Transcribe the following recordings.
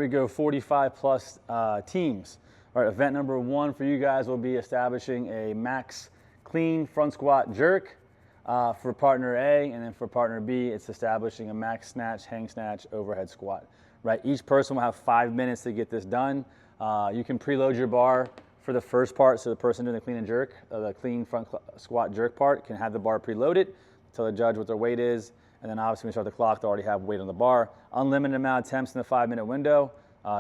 we go 45 plus teams. All right, event number 1 for you guys will be establishing a max clean front squat jerk for partner A, and then for partner B, it's establishing a max snatch, hang snatch, overhead squat. Right, each person will have 5 minutes to get this done. You can preload your bar for the first part, so the person doing the clean and jerk, the clean front squat jerk part, can have the bar preloaded, tell the judge what their weight is, and then obviously when you start the clock, they already have weight on the bar. Unlimited amount of attempts in the 5-minute window.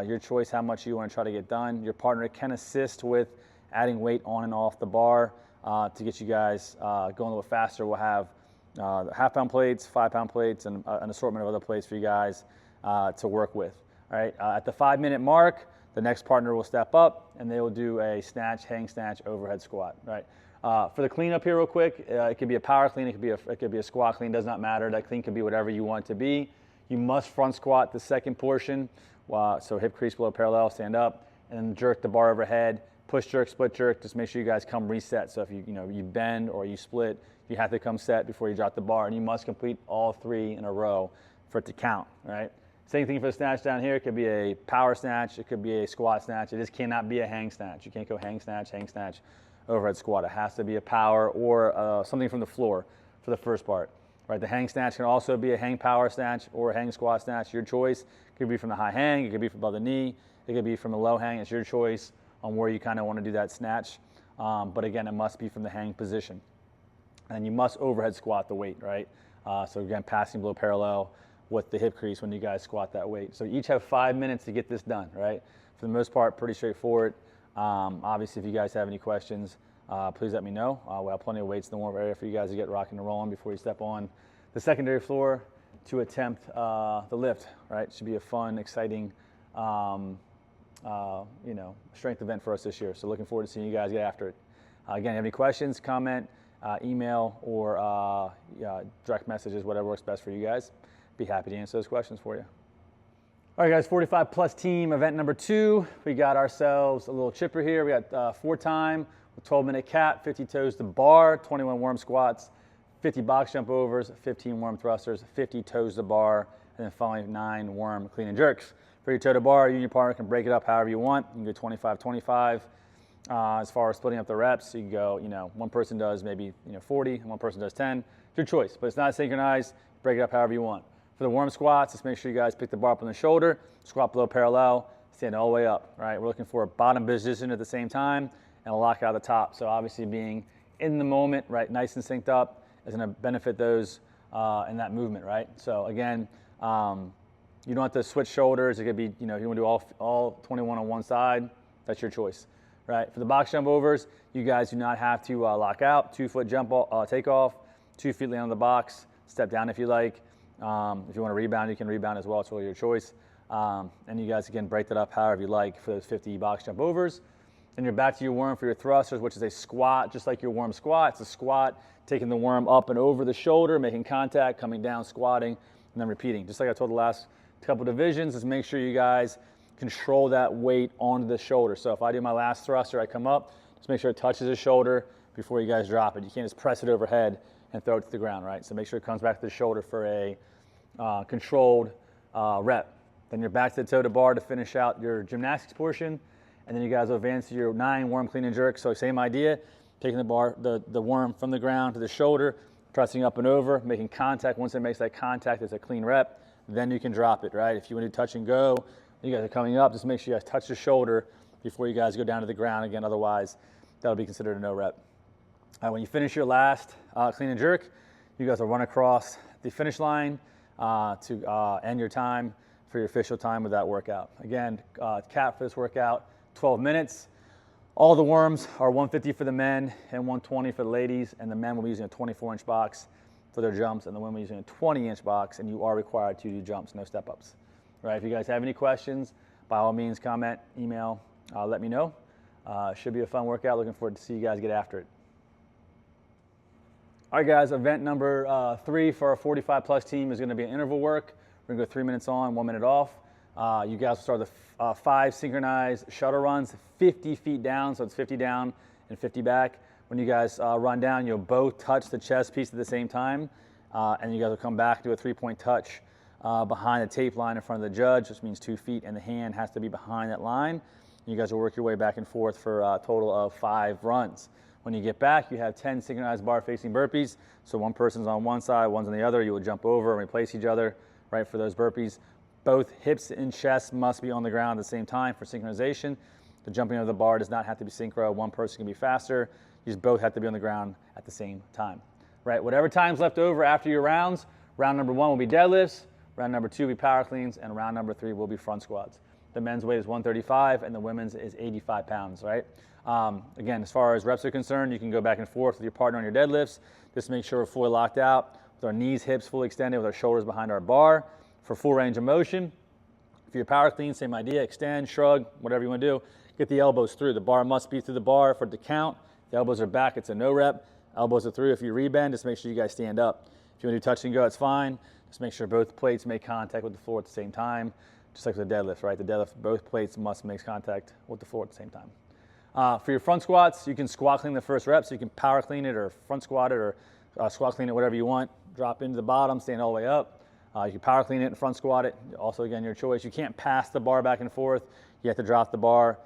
Your choice how much you want to try to get done. Your partner can assist with adding weight on and off the bar to get you guys going a little faster. We'll have half-pound plates, 5-pound plates, and an assortment of other plates for you guys to work with. All right. At the 5-minute mark, the next partner will step up and they will do a snatch, hang snatch, overhead squat. Right. For the clean up here real quick, it could be a power clean, it could be a squat clean, does not matter. That clean can be whatever you want it to be. You must front squat the second portion, so hip crease below parallel, stand up, and then jerk the bar overhead, push jerk, split jerk, just make sure you guys come reset. So if you bend or you split, you have to come set before you drop the bar, and you must complete all 3 in a row for it to count, right? Same thing for the snatch down here. It could be a power snatch, it could be a squat snatch. It just cannot be a hang snatch. You can't go hang snatch, overhead squat. It has to be a power or something from the floor for the first part. Right, the hang snatch can also be a hang power snatch or a hang squat snatch, your choice. It could be from the high hang, it could be from above the knee, it could be from the low hang. It's your choice on where you kind of want to do that snatch. But again, it must be from the hang position. And you must overhead squat the weight, right? So again, passing below parallel with the hip crease when you guys squat that weight. So you each have 5 minutes to get this done, right? For the most part, pretty straightforward. Obviously, if you guys have any questions, please let me know. We'll have plenty of weights in the warm-up area for you guys to get rocking and rolling before you step on the secondary floor to attempt the lift, right? Should be a fun, exciting, strength event for us this year. So looking forward to seeing you guys get after it. Again, if you have any questions, comment, email, or direct messages, whatever works best for you guys. Be happy to answer those questions for you. All right, guys, 45 plus team event number 2. We got ourselves a little chipper here. We got 4 time, 12-minute cap, 50 toes to bar, 21 worm squats, 50 box jump overs, 15 worm thrusters, 50 toes to bar, and then finally 9 worm clean and jerks. For your toe to bar, you and your partner can break it up however you want. You can go 25-25. As far as splitting up the reps, you can go, one person does maybe 40, and one person does 10. It's your choice, but it's not synchronized. Break it up however you want. For the worm squats, just make sure you guys pick the bar up on the shoulder, squat below parallel, stand all the way up, right? We're looking for a bottom position at the same time and a lockout at the top. So obviously being in the moment, right, nice and synced up is gonna benefit those in that movement, right? So again, you don't have to switch shoulders. It could be, if you wanna do all 21 on one side, that's your choice, right? For the box jump overs, you guys do not have to lock out. 2-foot jump takeoff, 2 feet land on the box, step down if you like. If you want to rebound, you can rebound as well. It's really your choice. And you guys, again, break that up however you like for those 50 box jump overs. Then you're back to your worm for your thrusters, which is a squat, just like your worm squat. It's a squat, taking the worm up and over the shoulder, making contact, coming down, squatting, and then repeating. Just like I told the last couple divisions, just make sure you guys control that weight onto the shoulder. So if I do my last thruster, I come up, just make sure it touches the shoulder before you guys drop it. You can't just press it overhead and throw it to the ground, right? So make sure it comes back to the shoulder for a controlled rep. Then you're back to the toe to bar to finish out your gymnastics portion, and then you guys will advance to your 9 worm clean and jerk. So same idea, taking the bar, the worm from the ground to the shoulder, pressing up and over, making contact. Once it makes that contact, it's a clean rep. Then you can drop it, right? If you want to touch and go, you guys are coming up, just make sure you guys touch the shoulder before you guys go down to the ground again. Otherwise, that'll be considered a no rep. When you finish your last clean and jerk, you guys will run across the finish line to end your time for your official time with that workout. Again, cap for this workout, 12 minutes. All the worms are 150 for the men and 120 for the ladies, and the men will be using a 24-inch box for their jumps, and the women using a 20-inch box, and you are required to do jumps, no step-ups. Right, if you guys have any questions, by all means, comment, email, let me know. Should be a fun workout. Looking forward to see you guys get after it. All right, guys, event number 3 for our 45 plus team is gonna be an interval work. We're gonna go 3 minutes on, 1 minute off. You guys will start the 5 synchronized shuttle runs, 50 feet down, so it's 50 down and 50 back. When you guys run down, you'll both touch the chest piece at the same time, and you guys will come back, do a 3-point touch behind the tape line in front of the judge, which means 2 feet, and the hand has to be behind that line. You guys will work your way back and forth for a total of 5 runs. When you get back, you have 10 synchronized bar facing burpees. So one person's on one side, one's on the other. You will jump over and replace each other, right, for those burpees. Both hips and chest must be on the ground at the same time for synchronization. The jumping over the bar does not have to be synchro. One person can be faster. You just both have to be on the ground at the same time, right? Whatever time's left over after your rounds, round number 1 will be deadlifts, round number 2 will be power cleans, and round number 3 will be front squats. The men's weight is 135 and the women's is 85 pounds, right? Again, as far as reps are concerned, you can go back and forth with your partner on your deadlifts. Just make sure we're fully locked out with our knees, hips fully extended, with our shoulders behind our bar for full range of motion. For your power clean, same idea, extend, shrug, whatever you want to do. Get the elbows through. The bar must be through the bar for it to count. The elbows are back, it's a no rep. Elbows are through. If you rebend, just make sure you guys stand up. If you want to do touch and go, it's fine. Just make sure both plates make contact with the floor at the same time. Just like the deadlift, right? The deadlift, both plates must make contact with the floor at the same time. For your front squats, you can squat clean the first rep, so you can power clean it or front squat it or squat clean it, whatever you want. Drop into the bottom, stand all the way up. You can power clean it and front squat it. Also, again, your choice. You can't pass the bar back and forth. You have to drop the bar,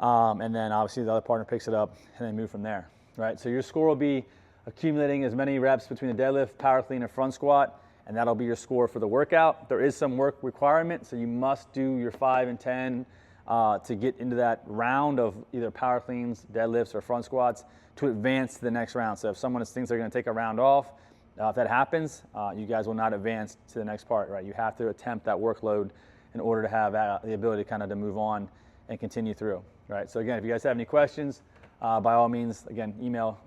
and then obviously the other partner picks it up and then move from there, right? So your score will be accumulating as many reps between the deadlift, power clean, and front squat, and that'll be your score for the workout. There is some work requirement, so you must do your 5 and 10 to get into that round of either power cleans, deadlifts, or front squats to advance to the next round. So if someone thinks they're going to take a round off, if that happens, you guys will not advance to the next part, right? You have to attempt that workload in order to have the ability kind of to move on and continue through, right? So again, if you guys have any questions, by all means, again, email.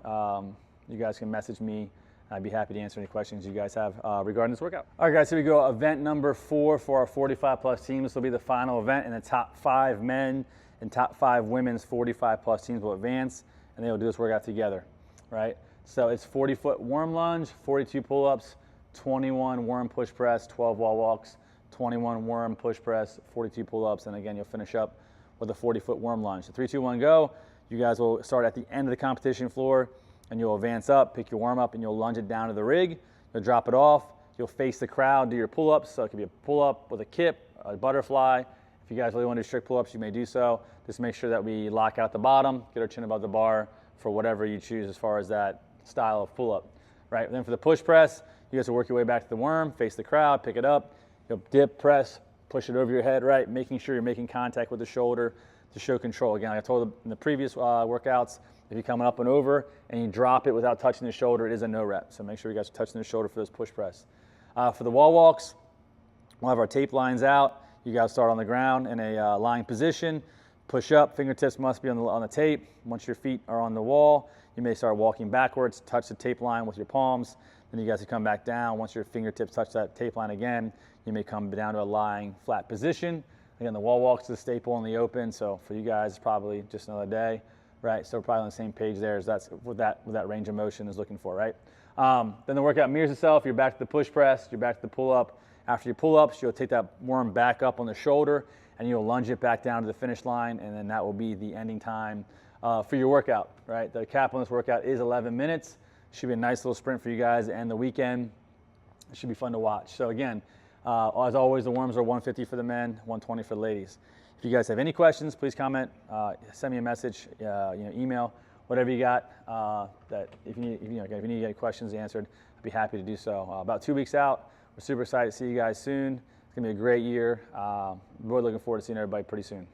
You guys can message me. I'd be happy to answer any questions you guys have regarding this workout. All right, guys, here we go. Event number 4 for our 45-plus teams. This will be the final event, and the top 5 men and top 5 women's 45-plus teams will advance, and they will do this workout together, right? So it's 40-foot worm lunge, 42 pull-ups, 21 worm push press, 12 wall walks, 21 worm push press, 42 pull-ups, and again, you'll finish up with a 40-foot worm lunge. So 3, 2, 1, go. You guys will start at the end of the competition floor, and you'll advance up, pick your worm up, and you'll lunge it down to the rig. You'll drop it off. You'll face the crowd, do your pull-ups. So it could be a pull-up with a kip, a butterfly. If you guys really want to do strict pull-ups, you may do so. Just make sure that we lock out the bottom, get our chin above the bar for whatever you choose as far as that style of pull-up, right? Then for the push press, you guys will work your way back to the worm, face the crowd, pick it up. You'll dip, press, push it over your head, right? Making sure you're making contact with the shoulder to show control. Again, like I told in the previous workouts, if you're coming up and over and you drop it without touching the shoulder, it is a no rep. So make sure you guys are touching the shoulder for those push press. For the wall walks, we'll have our tape lines out. You guys start on the ground in a lying position. Push up, fingertips must be on the tape. Once your feet are on the wall, you may start walking backwards, touch the tape line with your palms. Then you guys can come back down. Once your fingertips touch that tape line again, you may come down to a lying flat position. Again, the wall walks is a staple in the open, so for you guys, it's probably just another day. Right, so we're probably on the same page there as that's what that range of motion is looking for, right? Then the workout mirrors itself. You're back to the push press. You're back to the pull up. After your pull ups, you'll take that worm back up on the shoulder, and you'll lunge it back down to the finish line, and then that will be the ending time for your workout, right? The cap on this workout is 11 minutes. Should be a nice little sprint for you guys to end the weekend. It should be fun to watch. So again, as always, the worms are 150 for the men, 120 for the ladies. If you guys have any questions, please comment, send me a message, email, whatever you got. That if you need any questions answered, I'd be happy to do so. About 2 weeks out, we're super excited to see you guys soon. It's gonna be a great year. Really looking forward to seeing everybody pretty soon.